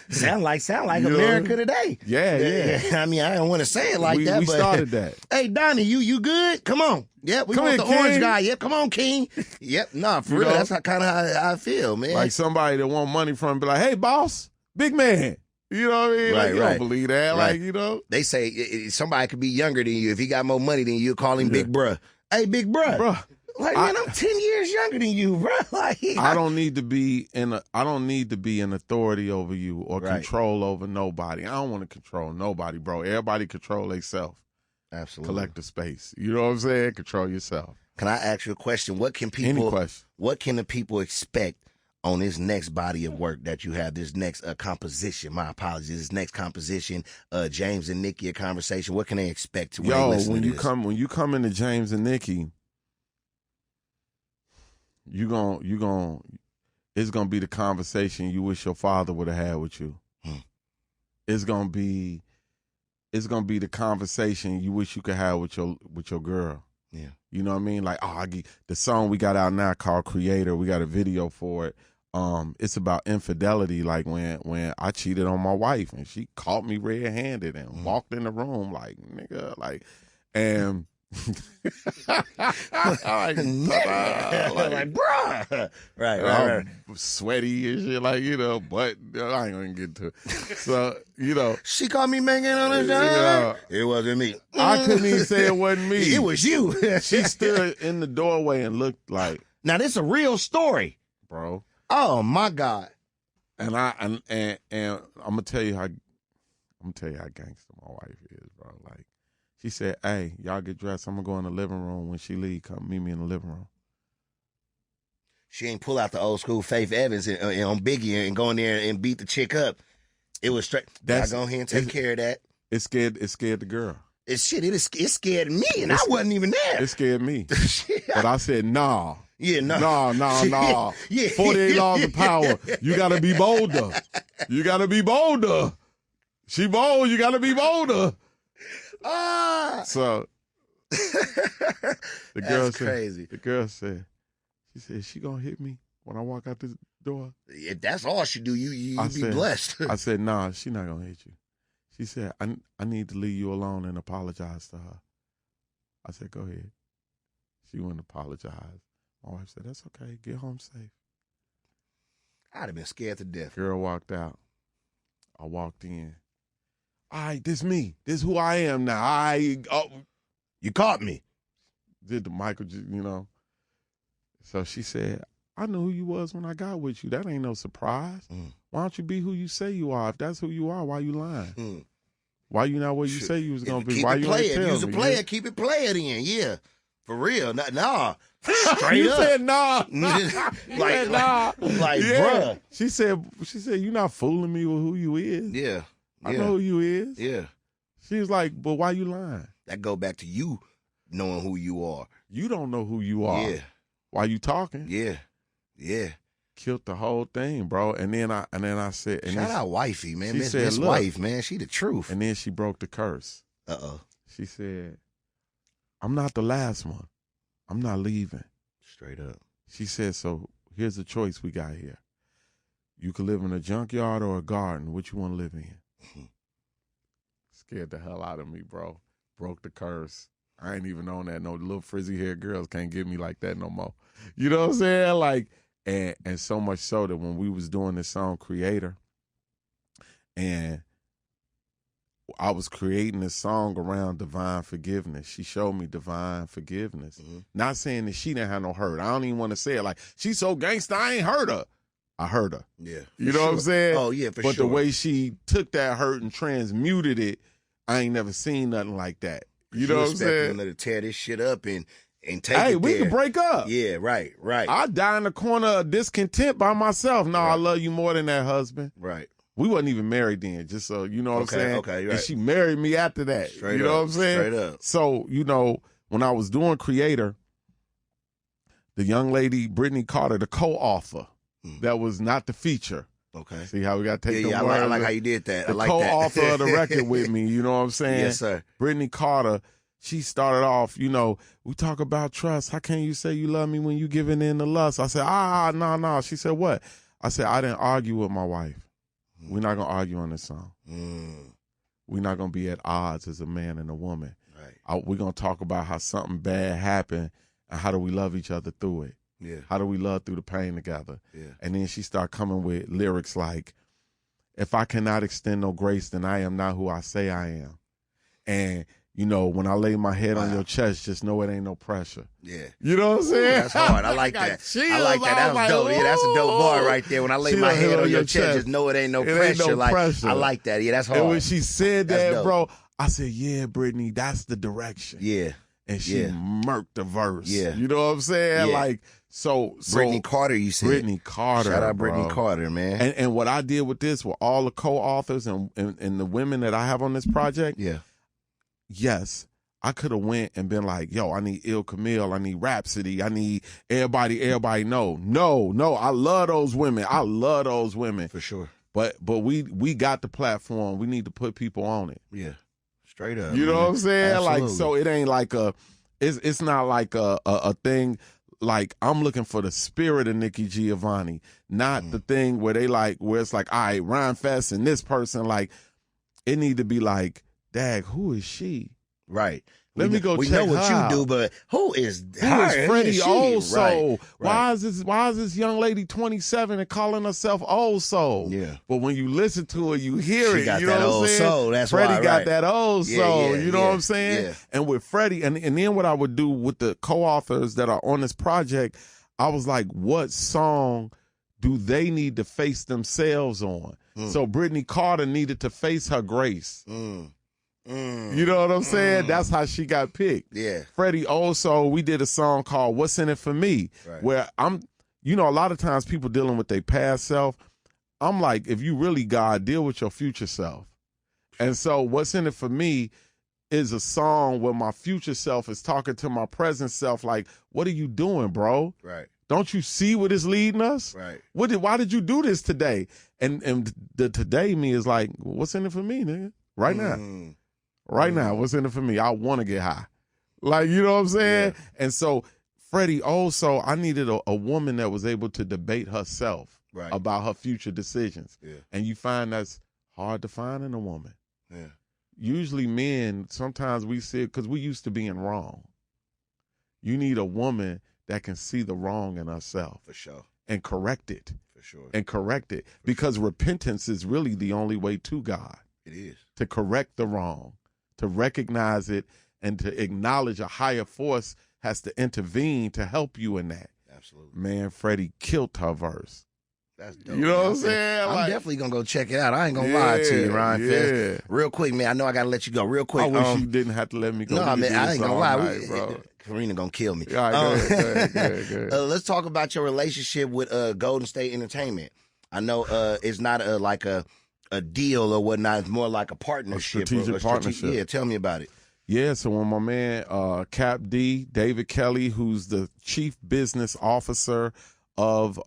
Sound like you America know? today. Yeah. I mean, I don't want to say it like that, we but started that. Hey, Donnie, you good? Come on. Yep, we want the orange guy. Yep, come on, King. Yep, nah, for real. That's kind of how I feel, man. Like somebody that want money from be like, hey, boss, big man. You know what I mean? Right, like, you don't believe that. Right. Like, you know? They say somebody could be younger than you. If he got more money than you, call him Big Bruh. Hey, Big Bruh. Bruh. Like, man, I'm 10 years younger than you, bro. Like, I don't need to be an authority over you or control over nobody. I don't want to control nobody, bro. Everybody control themselves. Absolutely. Collective space. You know what I'm saying? Control yourself. Can I ask you a question? What can the people expect on this next body of work that you have, this next composition? My apologies. This next composition, James and Nikki, a conversation. What can they expect when they listen to this? When you come into James and Nikki, it's gonna be the conversation you wish your father would have had with you. It's gonna be the conversation you wish you could have with your girl. Yeah. You know what I mean? Like, the song we got out now called Creator, we got a video for it. It's about infidelity, like when I cheated on my wife and she caught me red-handed and walked in the room like, nigga, like, and like, bruh. Right. Sweaty and shit, like, you know, but I ain't gonna get to it. So, you know. She called me banging on the job. It wasn't me. I couldn't even say it wasn't me. It was you. She stood in the doorway and looked like. Now, this is a real story. Bro. Oh, my God. And I'm gonna tell you how gangster my wife is, bro. Like, she said, hey, y'all get dressed. I'm going to go in the living room. When she leave, come meet me in the living room. She ain't pull out the old school Faith Evans on Biggie and go in there and beat the chick up. It was straight. I go ahead and take care of that. It scared the girl. It scared me, and I wasn't even there. It scared me. But I said, nah. Yeah, no. Nah. Yeah. 48 laws of power. You got to be bolder. She bold. You got to be bolder. So the girl said, crazy. The girl said, she said, she gonna hit me when I walk out the door? Yeah, that's all she do. You be blessed. I said, nah, she not gonna hit you. She said, I need to leave you alone and apologize to her. I said, go ahead. She wouldn't apologize. My wife said, that's okay. Get home safe. I'd have been scared to death. Girl walked out. I walked in. All right, this me. This who I am now. You caught me. Did the Michael, you know. So she said, I knew who you was when I got with you. That ain't no surprise. Why don't you be who you say you are? If that's who you are, why you lying? Why you not what you say you was going to be? Why you ain't tell me? Use a player, keep it player then. Yeah. For real. Nah. Straight you up. Said nah. like, bruh. She said, you not fooling me with who you is. Yeah. I know who you is. Yeah. She was like, but why you lying? That go back to you knowing who you are. You don't know who you are. Yeah. Why you talking? Yeah. Killed the whole thing, bro. And then I said, shout out wifey, man. She said, Miss wife, man. She the truth. And then she broke the curse. She said, I'm not the last one. I'm not leaving. Straight up. She said, so here's the choice we got here. You could live in a junkyard or a garden. What you want to live in? Scared the hell out of me, bro. Broke the curse. I ain't even on that. No little frizzy haired girls can't get me like that no more. You know what I'm saying? Like, and so much so that when we was doing this song Creator, and I was creating this song around divine forgiveness. She showed me divine forgiveness. Not saying that she didn't have no hurt. I don't even want to say it like, she's so gangster, I ain't hurt her. I hurt her. Yeah. You know what I'm saying? Oh, yeah, for sure. But the way she took that hurt and transmuted it, I ain't never seen nothing like that. You know what I'm saying? To tear this shit up and take it Hey, we can break up. Yeah, right. I die in the corner of discontent by myself. No, I love you more than that, husband. Right. We wasn't even married then, just so you know what I'm saying? Okay, right. And she married me after that. Straight you know up, what I'm saying? Straight up. So, you know, when I was doing Creator, the young lady, Brittany Carter, the co-author, that was not the feature. Okay. See how we got to take the words? I like how you did that. The I like co-author of the record with me, you know what I'm saying? Yes, sir. Brittany Carter, she started off, we talk about trust. How can you say you love me when you giving in to lust? I said, no. She said, what? I said, I didn't argue with my wife. We're not going to argue on this song. We're not going to be at odds as a man and a woman. Right. We're going to talk about how something bad happened and how do we love each other through it. Yeah. How do we love through the pain together? Yeah. And then she started coming with lyrics like, if I cannot extend no grace, then I am not who I say I am. And when I lay my head on your chest, just know it ain't no pressure. Yeah. You know what I'm saying? That's hard. I like that. I like that. That was dope. Yeah, that's a dope bar right there. When I lay my head on your chest, just know it ain't no pressure. I like that. Yeah, that's hard. And when she said that, bro, I said, yeah, Brittany, that's the direction. Yeah. And she murked the verse. Yeah. You know what I'm saying? Yeah. Like, so Brittany Carter, you said. Brittany Carter. Shout out Brittany Carter, man. And what I did with this, with all the co-authors and the women that I have on this project, yes, I could have went and been like, yo, I need Ill Camille, I need Rhapsody, I need everybody know. No, I love those women. For sure. But we got the platform. We need to put people on it. Yeah. Straight up. You know what I'm saying? Absolutely. Like, so it ain't like it's not like a thing. Like, I'm looking for the spirit of Nikki Giovanni, not the thing where it's like, all right, Rhymefest and this person, like, it need to be like, dag, who is she? Right. Let me go check her out. We know what you do, but who is Freddie Old Soul? Right. Why is this young lady 27 and calling herself Old Soul? Yeah. But when you listen to her, you hear it. Got you know that what old I'm saying? Soul. That's Freddie why, got that old soul. You know what I'm saying? Yeah. And with Freddie, and then what I would do with the co-authors that are on this project, I was like, what song do they need to face themselves on? So Brittany Carter needed to face her grace. You know what I'm saying? That's how she got picked. Yeah. Freddie also, we did a song called What's in It for Me, where a lot of times people dealing with their past self, I'm like, if you really God, deal with your future self. And so What's in It for Me is a song where my future self is talking to my present self like, what are you doing, bro? Right. Don't you see what is leading us? Right. Why did you do this today? And the today me is like, what's in it for me, nigga? Right now. Right now, what's in it for me? I want to get high. Like, you know what I'm saying? Yeah. And so Freddie also, I needed a woman that was able to debate herself about her future decisions. Yeah. And you find that's hard to find in a woman. Yeah. Usually men, sometimes we see it because we used to being wrong. You need a woman that can see the wrong in herself. For sure. And correct it. For sure. And correct it. Because repentance is really the only way to God. It is. To correct the wrong, to recognize it, and to acknowledge a higher force has to intervene to help you in that. Absolutely. Man, Freddie killed her verse. That's dope. You know what I'm saying? I'm definitely going to go check it out. I ain't going to lie to you, Rhymefest. Real quick, man. I know I got to let you go. Real quick. I wish you didn't have to let me go. No, man, I ain't going to lie. Bro. Karina going to kill me. All right, go ahead. Let's talk about your relationship with Golden State Entertainment. I know it's not like a deal or whatnot. It's more like a partnership. A strategic partnership. Yeah, tell me about it. Yeah, so when my man Cap D, David Kelly, who's the chief business officer of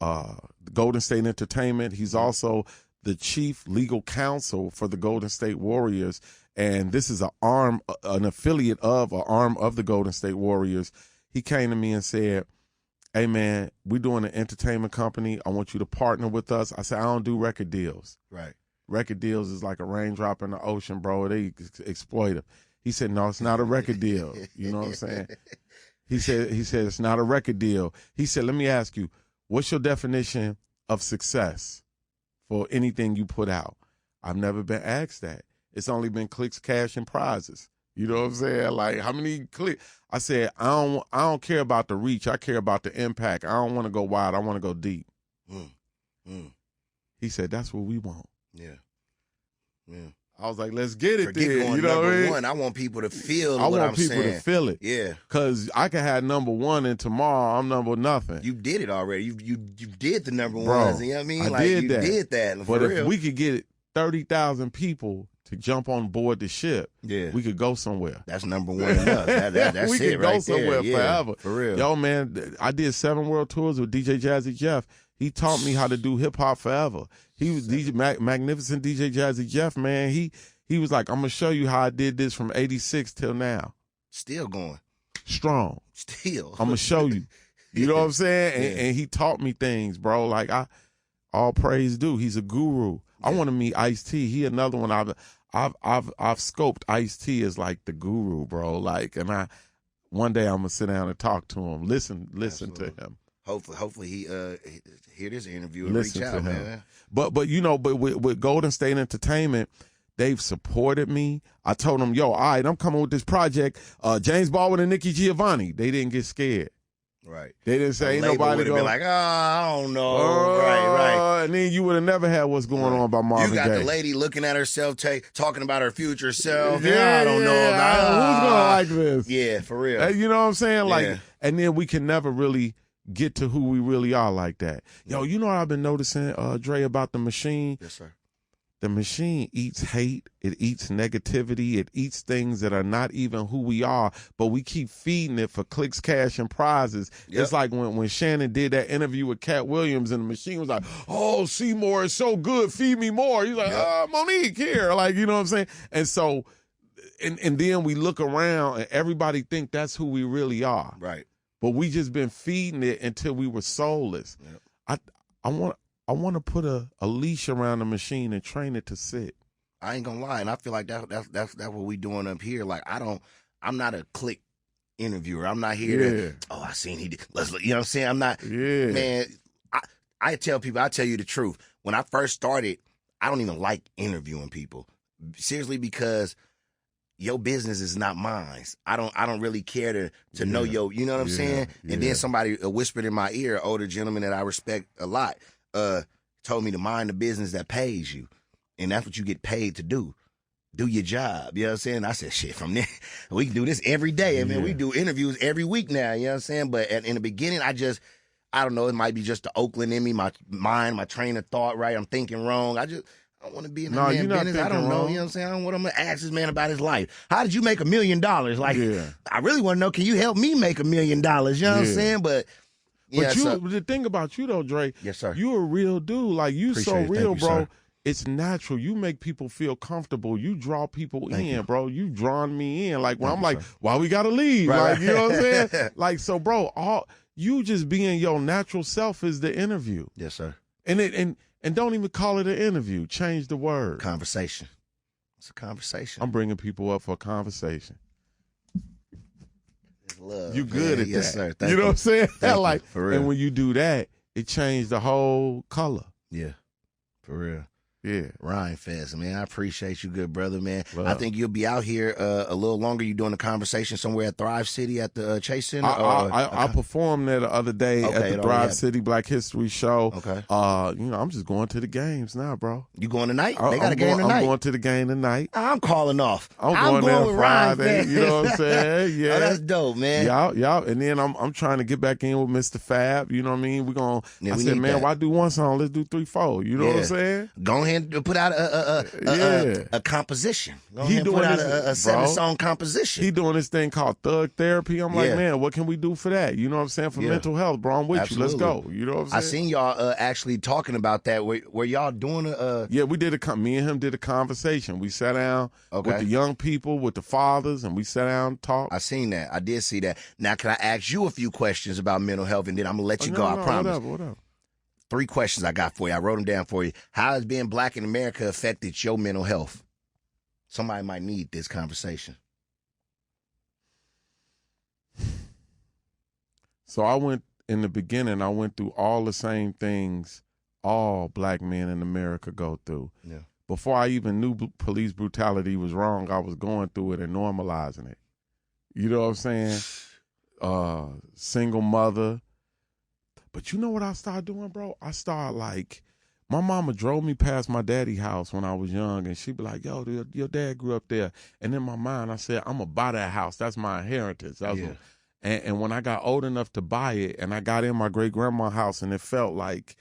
Golden State Entertainment, he's also the chief legal counsel for the Golden State Warriors, and this is an affiliate of, an arm of the Golden State Warriors. He came to me and said, hey, man, we're doing an entertainment company. I want you to partner with us. I said, I don't do record deals. Right. Record deals is like a raindrop in the ocean, bro. They exploit them. He said, no, it's not a record deal. You know what I'm saying? He said, it's not a record deal. He said, let me ask you, what's your definition of success for anything you put out? I've never been asked that. It's only been clicks, cash, and prizes. You know what I'm saying? Like, how many clicks? I said, I don't care about the reach. I care about the impact. I don't want to go wide. I want to go deep. He said, that's what we want. Yeah. Yeah. I was like, let's get it then. Going you know number what I mean? one. I want people to feel what I'm saying. I want people to feel it. Yeah. Because I can have number one and tomorrow I'm number nothing. You did it already. You did the number Bro, ones. You know what I mean? I like, did you that. did that. But real. if we could get 30,000 people to jump on board the ship, we could go somewhere. That's number one enough. That's we it could right go somewhere there. forever. For real. Yo, man, I did 7 world tours with DJ Jazzy Jeff. He taught me how to do hip-hop forever. He was magnificent DJ Jazzy Jeff, man. He was like, I'm going to show you how I did this from 86 till now. Still going. Strong. Still. I'm going to show you. You know what I'm saying? And he taught me things, bro. Like, all praise due. He's a guru. Yeah. I want to meet Ice-T. He another one. I've scoped Ice-T as like the guru, bro. Like, and one day I'm going to sit down and talk to him. Listen Absolutely. to him. Hopefully he hear this interview and listen reach out, to him. Man. But with Golden State Entertainment, they've supported me. I told them, yo, all right, I'm coming with this project. James Baldwin and Nikki Giovanni. They didn't get scared. Right. They didn't say ain't nobody go. Been like, I don't know. Right. And then you would have never had what's going on by Marvin Gaye. You got the lady looking at herself, talking about her future self. I don't know about who's gonna like this. Yeah, for real. You know what I'm saying? Like, and then we can never really get to who we really are like that. Yo, you know what I've been noticing, Dre, about the machine? Yes, sir. The machine eats hate, it eats negativity, it eats things that are not even who we are, but we keep feeding it for clicks, cash, and prizes. Yep. It's like when Shannon did that interview with Cat Williams and the machine was like, oh, Seymour is so good, feed me more. He's like, Monique, here. Like, you know what I'm saying? And so, and then we look around and everybody think that's who we really are. Right. But we just been feeding it until we were soulless. Yep. I want to put a leash around the machine and train it to sit. I ain't gonna lie, and I feel like that's what we doing up here. Like I'm not a click interviewer. I'm not here to. Oh, I seen he did. Let's. You know what I'm saying? I'm not. Yeah. Man, I tell people. I tell you the truth. When I first started, I don't even like interviewing people. Seriously, because your business is not mine. I don't really care to know your. You know what I'm saying? And then somebody whispered in my ear, an older gentleman that I respect a lot. Told me to mind the business that pays you. And that's what you get paid to do. Do your job. You know what I'm saying? I said, shit, from there, we can do this every day. I mean, we do interviews every week now. You know what I'm saying? But in the beginning, I don't know, it might be just the Oakland in me, my mind, my train of thought, right? I'm thinking wrong. I don't want to be in that man's business. I don't know. You know what I'm saying? I don't want to ask this man about his life. How did you make $1 million? Like, I really want to know, can you help me make $1 million? You know what I'm saying? But the thing about you though, Dre, yes, sir. You a real dude. Like you Appreciate so real, bro. Sir. It's natural. You make people feel comfortable. You draw people in, bro. You drawn me in. Like when I'm like, why we gotta leave? Right. Like, you know what I'm saying? Like, so bro, you just being your natural self is the interview. Yes, sir. And don't even call it an interview. Change the word. Conversation. It's a conversation. I'm bringing people up for a conversation. Love, you good at yes, that. Sir. You know what I'm saying? Like, for real. And when you do that, it changed the whole color. Yeah, for real. Yeah. Rhymefest, man. I appreciate you, good brother, man. Love. I think you'll be out here a little longer. You doing a conversation somewhere at Thrive City at the Chase Center? I performed there the other day at the Thrive City Black History Show. Okay. I'm just going to the games now, bro. You going tonight? They got a game tonight. I'm going to the game tonight. I'm calling off. I'm going there Friday. Rhymefest. You know what I'm saying? Yeah. Oh, that's dope, man. Y'all. And then I'm trying to get back in with Mr. Fab. You know what I mean? I said, man, why do one song? Let's do 3, 4. You know what I'm saying? Go ahead and put out a composition. He doing a 7-song composition. He doing this thing called Thug Therapy. I'm like, man, what can we do for that? You know what I'm saying? For mental health, bro. I'm with Absolutely. you. Let's go. You know what I'm saying? I seen y'all actually talking about that. Were y'all doing Yeah, we did me and him did a conversation. We sat down with the young people, with the fathers, and we sat down and talked. I seen that. I did see that. Now, can I ask you a few questions about mental health, and then I'm gonna let you go. I promise. Whatever. 3 questions I got for you. I wrote them down for you. How has being black in America affected your mental health? Somebody might need this conversation. So I went through all the same things all black men in America go through. Yeah. Before I even knew police brutality was wrong, I was going through it and normalizing it. You know what I'm saying? Single mother. But you know what I started doing, bro? I started my mama drove me past my daddy's house when I was young, and she'd be like, yo, your dad grew up there. And in my mind, I said, I'm going to buy that house. That's my inheritance. And when I got old enough to buy it, and I got in my great-grandma's house, and it felt like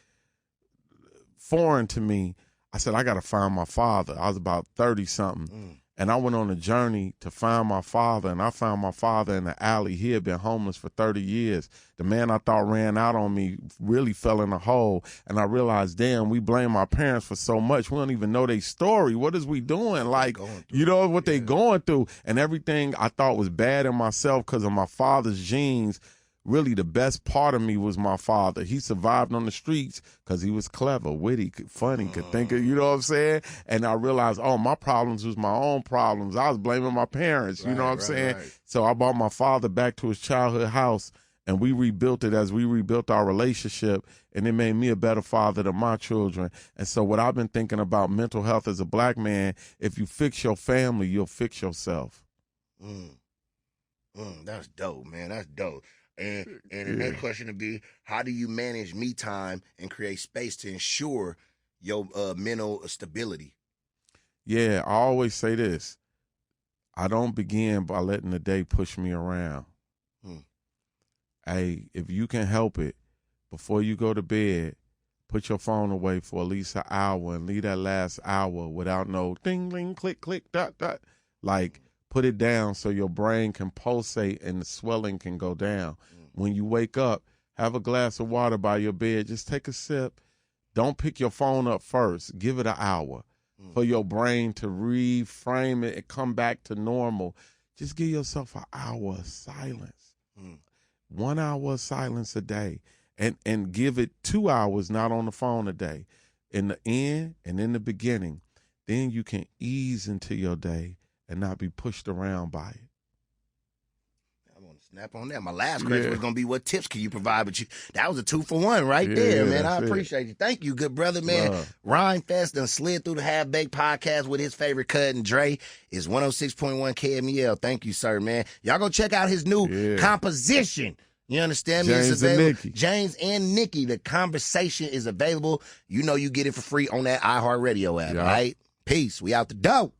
foreign to me, I said, I got to find my father. I was about 30-something. And I went on a journey to find my father, and I found my father in the alley. He had been homeless for 30 years. The man I thought ran out on me really fell in a hole, and I realized, damn, we blame our parents for so much. We don't even know their story. What is we doing? Like, you know, what they going through. And everything I thought was bad in myself because of my father's genes, really the best part of me was my father. He survived on the streets because he was clever, witty, funny, could think of, you know what I'm saying? And I realized, oh, my problems was my own problems. I was blaming my parents, you know what I'm saying? Right. So I brought my father back to his childhood house, and we rebuilt it as we rebuilt our relationship, and it made me a better father to my children. And so what I've been thinking about mental health as a black man, if you fix your family, you'll fix yourself. That's dope, man. That's dope. And the next question would be, how do you manage me time and create space to ensure your mental stability? Yeah, I always say this. I don't begin by letting the day push me around. Hey, if you can help it, before you go to bed, put your phone away for at least an hour and leave that last hour without no ding, ding, click, click, dot, dot. Like, put it down so your brain can pulsate and the swelling can go down. When you wake up, have a glass of water by your bed. Just take a sip. Don't pick your phone up first. Give it an hour for your brain to reframe it and come back to normal. Just give yourself an hour of silence. 1 hour of silence a day. And give it 2 hours not on the phone a day. In the end and in the beginning, then you can ease into your day and not be pushed around by it. I want to snap on that. My last question was going to be, what tips can you provide? But that was a 2-for-1 right there, man. I appreciate you. Thank you, good brother, man. Rhymefest done slid through the Half Baked podcast with his favorite Cuzzin Dre. It's 106.1 KMEL. Thank you, sir, man. Y'all go check out his new composition. You understand me? James it's available. and Nikki. James and Nikki. The conversation is available. You know you get it for free on that iHeartRadio app, right? Peace. We out the door.